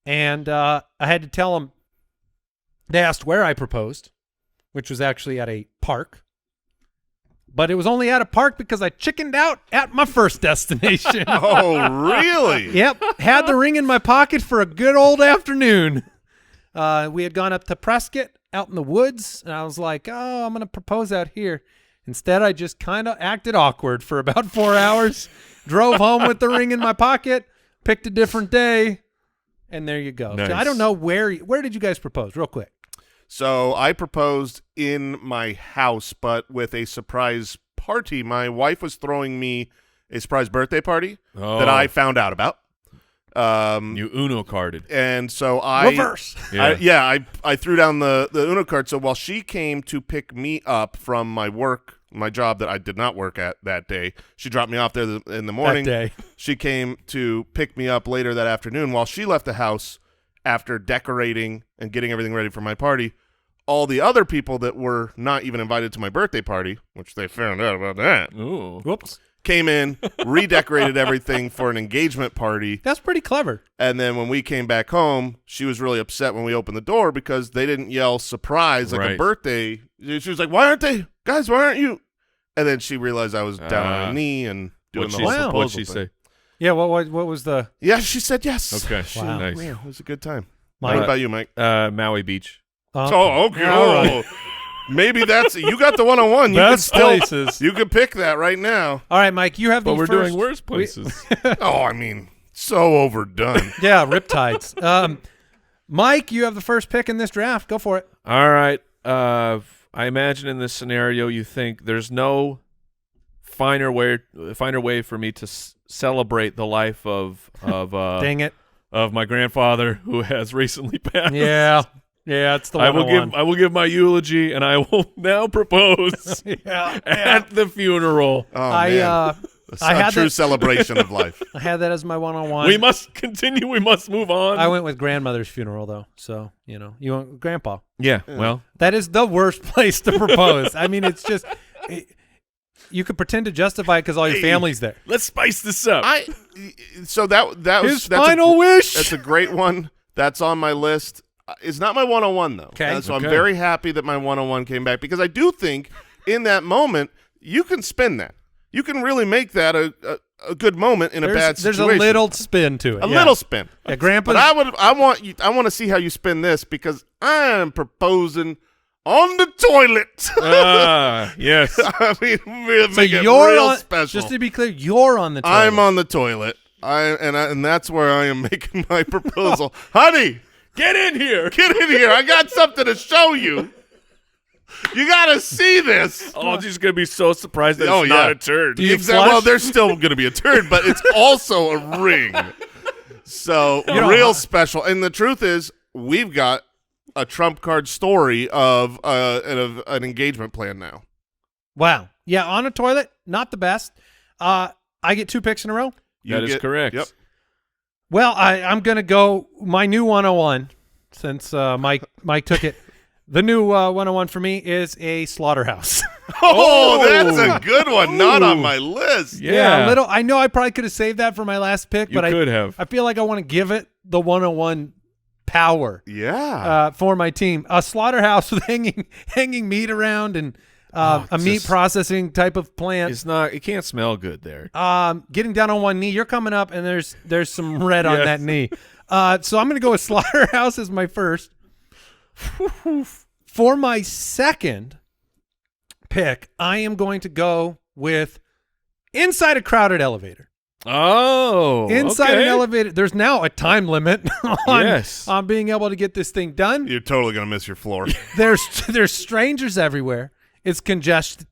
And I had to tell them, they asked where I proposed, which was actually at a park. But it was only at a park because I chickened out at my first destination. Oh, really? Yep. Had the ring in my pocket for a good old afternoon. We had gone up to Prescott out in the woods, and I was like, oh, I'm going to propose out here. Instead, I just kind of acted awkward for about 4 hours, drove home with the ring in my pocket, picked a different day, and there you go. Nice. So I don't know where did you guys propose, real quick? So I proposed in my house, but with a surprise party. My wife was throwing me a surprise birthday party that I found out about. You Uno carded. And so I Reverse. I threw down the Uno card. So while she came to pick me up from my job that I did not work at that day, she dropped me off there in the morning. That day. She came to pick me up later that afternoon. While she left the house after decorating and getting everything ready for my party, all the other people that were not even invited to my birthday party, which they found out about that, Ooh. Whoops. came in, redecorated everything for an engagement party. That's pretty clever. And then when we came back home, she was really upset when we opened the door because they didn't yell surprise like a birthday. She was like, why aren't you? And then she realized I was down on her knee and doing the whole proposal What'd she thing. say? Yeah, what was the... Yeah, she said yes. Okay, Wow. nice. Yeah, it was a good time. Mike? What about you, Mike? Maui Beach. Oh, okay. All right. Maybe you got the one-on-one. You Best could places. You could pick that right now. All right, Mike, you have the But we're first... doing worse places. Oh, I mean, so overdone. Yeah, riptides. Mike, you have the first pick in this draft. Go for it. All right. I imagine in this scenario you think there's no finer way for me to celebrate the life of Dang it. of my grandfather who has recently passed. Yeah, it's the one. I will give my eulogy, and I will now propose at the funeral. Oh, I man. I A had true that- celebration of life. I had that as my one-on-one. We must continue. We must move on. I went with grandmother's funeral though, so you went grandpa. Yeah. Well, That is the worst place to propose. I mean, it's just you could pretend to justify it because all your family's there. let's spice this up. So that was His final wish. That's a great one. That's on my list. It's not my one-on-one though. Okay. So I'm Okay. very happy that my one-on-one came back because I do think in that moment you can spin that. You can really make that a good moment in a bad situation. There's a little spin to it. A little spin. Yeah, Grandpa. But I want to see how you spin this because I am proposing on the toilet. Yes. I mean, we're So making it you're real on. special. Just to be clear, you're on the toilet. I'm on the toilet. And that's where I am making my proposal. Honey, Get in here. get in here. I got something to show you. You got to see this. Oh, she's going to be so surprised that Oh, it's not yeah. a turd. Do you Exactly. flush? Well, there's still going to be a turd, but it's also a ring. So don't real want- special. And the truth is, we've got a trump card story of an engagement plan now. Wow. Yeah, on a toilet, not the best. I get 2 picks in a row. That is correct. Yep. Well, I'm going to go my new 101 since Mike took it. The new 101 for me is a slaughterhouse. Oh, that's a good one. Not on my list. Yeah. little. I know I probably could have saved that for my last pick, You but could have. I feel like I want to give it the 101 power Yeah. for my team. A slaughterhouse with hanging meat around and a meat just- processing type of plant. It's not. It can't smell good there. Getting down on one knee. You're coming up, and there's some red on Yes. that knee. So I'm going to go with slaughterhouse as my first. For my second pick, I am going to go with inside a crowded elevator. Oh, Inside okay. an elevator, there's now a time limit on, Yes. on being able to get this thing done. You're totally going to miss your floor. There's strangers everywhere. It's congested.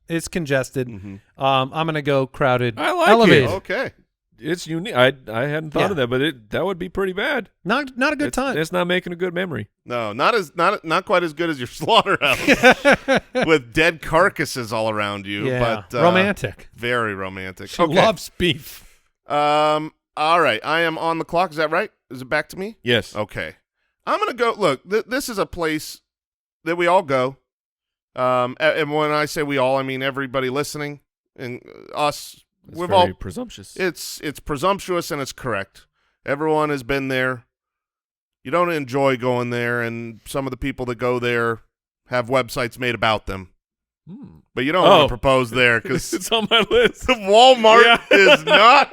I'm gonna go crowded I like elevator. it. Okay. It's unique. I hadn't thought Yeah. of that, but that would be pretty bad. Not a good time. It's not making a good memory. No, not quite as good as your slaughterhouse with dead carcasses all around you. Yeah, But romantic. Very romantic. She loves beef. All right, I am on the clock. Is that right? Is it back to me? Yes. Okay. I'm gonna go. Look, this is a place that we all go. And when I say we all, I mean everybody listening and us. It's We've very all. presumptuous. It's presumptuous and it's correct. Everyone has been there. You don't enjoy going there, and some of the people that go there have websites made about them. But you don't want to propose there because It's on my list. Walmart is not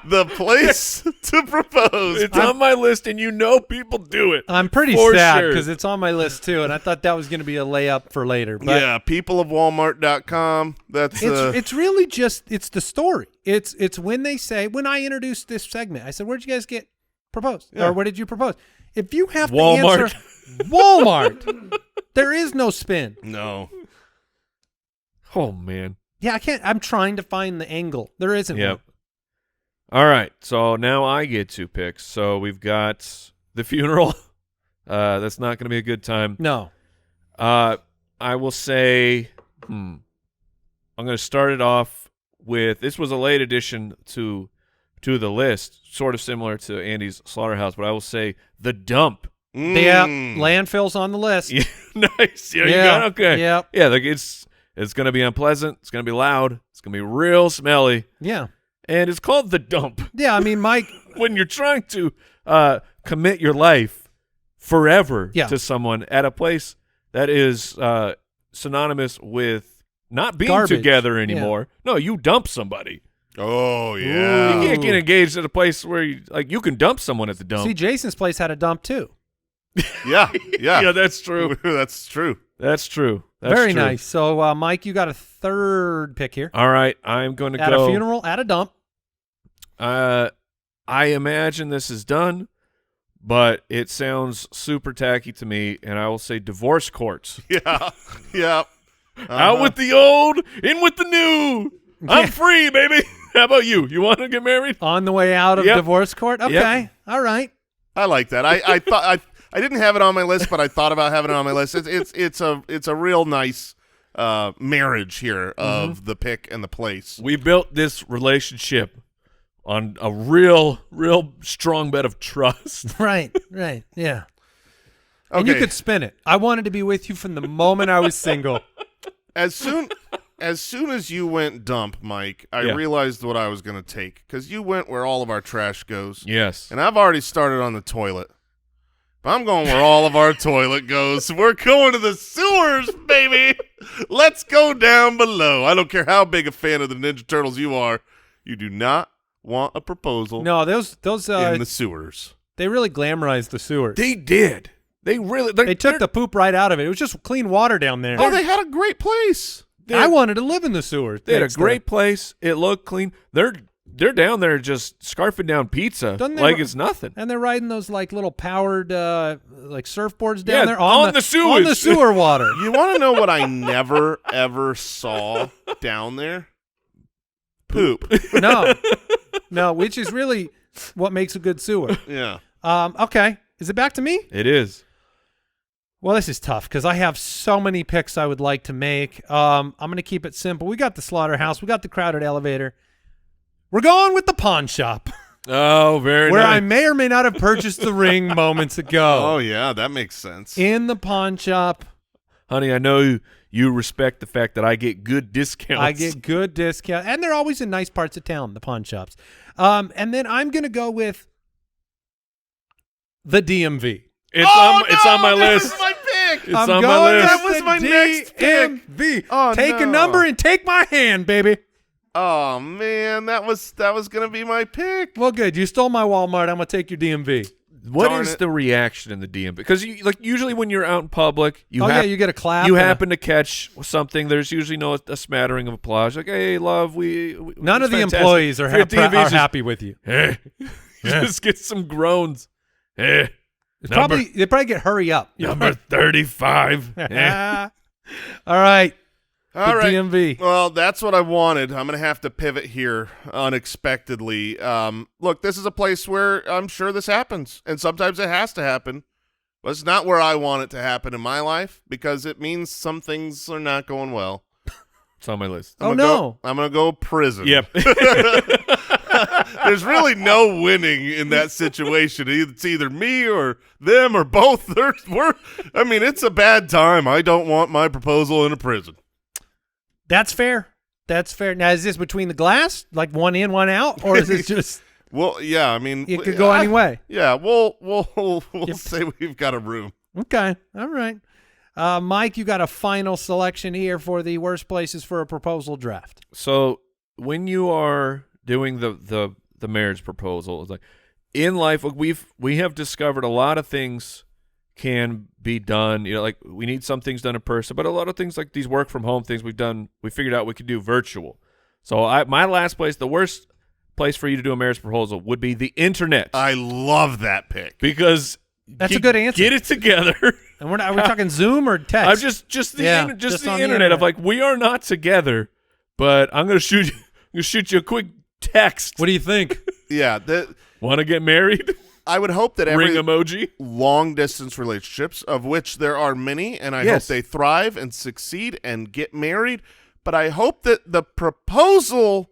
the place to propose. It's on my list, and you know people do it. I'm pretty For sad sure. because it's on my list too, and I thought that was going to be a layup for later. But Yeah, peopleofwalmart.com. That's it's really just it's the story. It's when they say when I introduced this segment, I said, "Where'd you guys get proposed? Yeah. Or what did you propose?" If you have Walmart. to answer Walmart, there is no spin. no. Oh man. Yeah, I can't. I'm trying to find the angle. There isn't Yep. one. All right. So now I get 2 picks. So we've got the funeral. That's not going to be a good time. No. I will say, I'm going to start it off with, this was a late addition to the list, sort of similar to Andy's Slaughterhouse, but I will say the dump. Yeah, landfill's on the list. Yeah, nice. Yeah, you Yeah, got it? Okay. yep. Yeah, like it's going to be unpleasant. It's going to be loud. It's going to be real smelly. Yeah. And it's called the dump. Yeah, I mean, Mike, When you're trying to commit your life forever Yeah. to someone at a place that is synonymous with not being Garbage. together anymore. No, you dump somebody. Oh, You yeah. can't get engaged at a place where you can dump someone at the dump. see, Jason's place had a dump too. Yeah. Yeah. Yeah, that's true. That's true. That's true. That's Very true. nice. So, Mike, you got a third pick here. All right, I'm going to At go. a funeral, at a dump. I imagine this is done, but it sounds super tacky to me, and I will say divorce courts. Yeah. Yeah. Out with the old, in with the new. I'm free, baby. How about you? You want to get married? On the way out of Yep. divorce court? Okay. Yep. All right. I like that. I thought I didn't have it on my list, but I thought about having it on my list. It's a real nice marriage here of the pick and the place. We built this relationship on a real strong bed of trust. Right. Right. Yeah. Okay. And you could spin it. I wanted to be with you from the moment I was single. As soon as you went dump, Mike, I Yeah. realized what I was going to take because you went where all of our trash goes. Yes. And I've already started on the toilet. But I'm going where all of our toilet goes. We're going to the sewers, baby. Let's go down below. I don't care how big a fan of the Ninja Turtles you are. You do not want a proposal No, those in the sewers. they really glamorized the sewers. They did. They really. They took the poop right out of it. It was just clean water down there. Oh, they had a great place. I wanted to live in the sewers. They had a great place. It looked clean. They're down there just scarfing down pizza like it's nothing. And they're riding those like little powered like surfboards down there on the sewage. on the sewer water. You want to know what I never ever saw down there? Poop. No, which is really what makes a good sewer. Yeah. Okay, is it back to me? It is. Well, this is tough because I have so many picks I would like to make. I'm going to keep it simple. We got the slaughterhouse. We got the crowded elevator. We're going with the pawn shop. Oh, very where nice. I may or may not have purchased the ring moments ago. Oh, yeah, that makes sense. In the pawn shop. Honey, I know you respect the fact that I get good discounts. I get good discounts. And they're always in nice parts of town, the pawn shops. And then I'm going to go with the DMV. It's on my list. This is my pick. It's on my list. That was my next pick. DMV. Oh, take a no. number and take my hand, baby. Oh man, that was gonna be my pick. Well, good. You stole my Walmart. I'm gonna take your DMV. What Darn is it. the reaction in the DMV? Because usually when you're out in public, you you get a clap. You and happen to catch something. There's usually a smattering of applause. Like, hey, love, none of the fantastic. employees are, Your DMV are just, happy with you. Just get some groans. They probably get hurry up. Number 35. All right. All right. DMV. Well, that's what I wanted. I'm going to have to pivot here unexpectedly. Look, this is a place where I'm sure this happens, and sometimes it has to happen. But it's not where I want it to happen in my life because it means some things are not going well. It's on my list. I'm going to go prison. Yep. There's really no winning in that situation. It's either me or them or both. It's a bad time. I don't want my proposal in a prison. That's fair. That's fair. Now, is this between the glass, like one in, one out, or is it just? Well, yeah. I mean, it could go any way. Yeah, we'll say we've got a room. Okay. All right. Mike, you got a final selection here for the worst places for a proposal draft. So when you are doing the marriage proposal, it's like in life, we have discovered a lot of things can be done. Like we need some things done in person, but a lot of things like these work from home things we figured out we could do virtual. So my last place, the worst place for you to do a marriage proposal would be the internet. I love that pick because that's a good answer. Get it together. And are we talking Zoom or text? I'm just the internet of like we are not together, but I'm gonna shoot you a quick text. What do you think? Yeah, want to get married? I would hope that every ring emoji long-distance relationships, of which there are many, and I hope they thrive and succeed and get married, but I hope that the proposal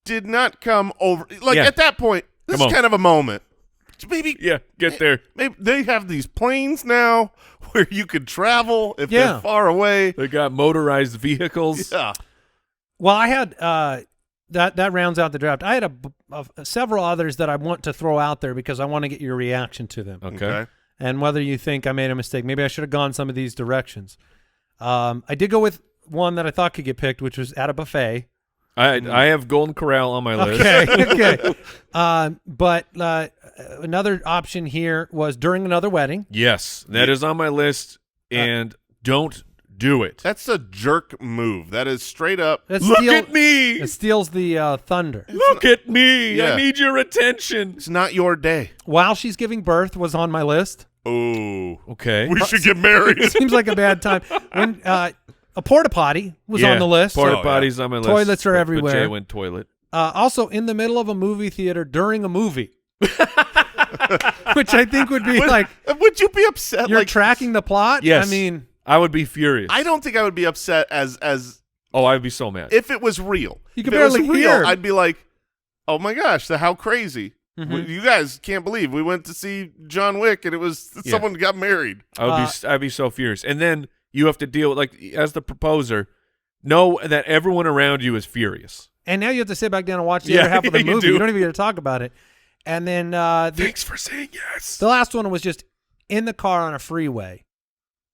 did not come over. Like, at that point, this is kind of a moment. Maybe get there. Maybe they have these planes now where you can travel if they're far away. They got motorized vehicles. Yeah. Well, I had that rounds out the draft. I had several others that I want to throw out there because I want to get your reaction to them. Okay. And whether you think I made a mistake. Maybe I should have gone some of these directions. I did go with one that I thought could get picked, which was at a buffet. I have Golden Corral on my list. Okay. But another option here was during another wedding. Yes, that is on my list, and don't do it. That's a jerk move. That is straight up. Look at me. It steals the thunder. Look at me. Yeah. I need your attention. It's not your day. While she's giving birth was on my list. Oh, okay. We should get married. It seems like a bad time. When a porta potty was on the list. Porta potties on my list. Toilets are everywhere. Jay went toilet. Also, in the middle of a movie theater during a movie. Which I think would be like. Would you be upset? You're tracking the plot? Yes. I mean. I would be furious. I don't think I would be upset as. Oh, I'd be so mad. If it was real. You could if it was barely real, hear. I'd be like, oh my gosh, how crazy. Mm-hmm. You guys can't believe we went to see John Wick and it was someone got married. I'd be so furious. And then you have to deal with, like, as the proposer, know that everyone around you is furious. And now you have to sit back down and watch the other half of the movie. You You don't even get to talk about it. And then thanks for saying yes. The last one was just in the car on a freeway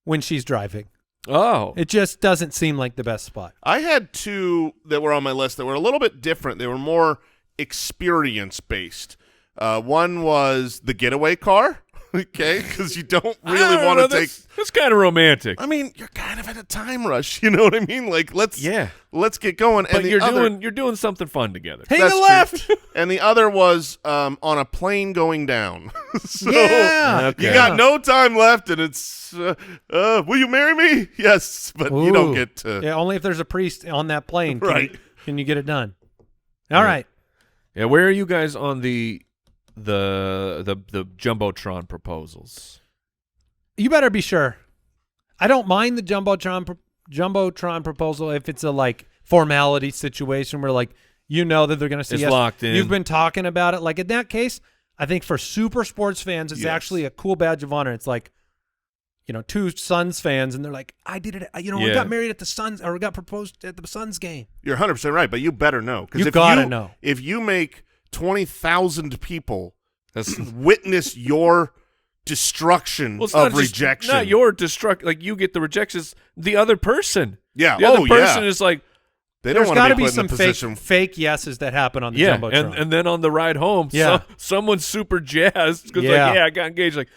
when she's driving. Oh. It just doesn't seem like the best spot. I had two that were on my list that were a little bit different. They were more experience-based. One was the getaway car, okay, because you don't really want to take. That's kind of romantic. I mean, you're kind of in a time rush. You know what I mean? Like, let's get going. But and you're doing something fun together. Hey, the left. And the other was on a plane going down. So Yeah. you got no time left, and it's will you marry me? Yes, but you don't get to. Yeah, only if there's a priest on that plane. Right. Can you get it done? All right. Yeah, where are you guys on the Jumbotron proposals? You better be sure. I don't mind the Jumbotron proposal if it's a like formality situation where like you know that they're going to say It's yes. locked in. You've been talking about it. Like in that case, I think for super sports fans, it's actually a cool badge of honor. It's like, you know, two Suns fans, and they're like, I did it. You know, we got married at the Suns, or we got proposed at the Suns game. You're 100% right, but you better know. You gotta know. If you make 20,000 people witness your destruction of rejection. Not your destruction. Like, you get the rejections. The other person. Yeah. The other person is like, they don't There's want to be put some in a position. fake yeses that happen on the Jumbotron. and then on the ride home, someone's super jazzed because I got engaged. Like,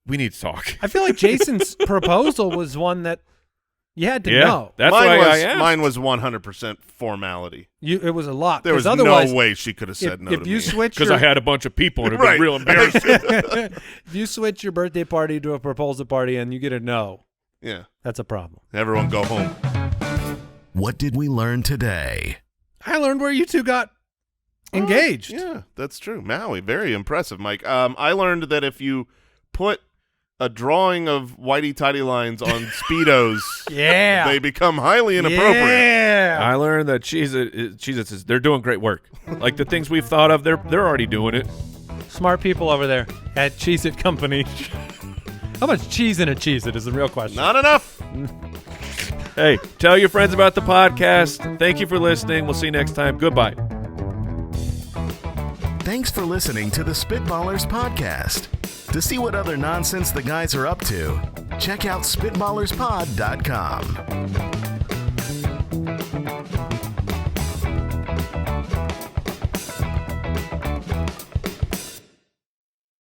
we need to talk. I feel like Jason's proposal was one that you had to know. That's why I asked. Mine was 100% formality. It was a lot. There was no way she could have said no to me. If you switch because I had a bunch of people and it'd Right. been real embarrassing. if you switch your birthday party to a proposal party and you get a no, that's a problem. Everyone go home. What did we learn today? I learned where you two got engaged. Yeah, that's true. Maui, very impressive, Mike. I learned that if you put a drawing of whitey tidy lines on Speedos, they become highly inappropriate. Yeah. I learned that Cheez-Its they're doing great work. Like the things we've thought of, they're already doing it. Smart people over there at Cheez-It Company. How much cheese in a Cheez-It is the real question. Not enough. Hey, tell your friends about the podcast. Thank you for listening. We'll see you next time. Goodbye. Thanks for listening to the Spitballers podcast. To see what other nonsense the guys are up to, check out SpitballersPod.com.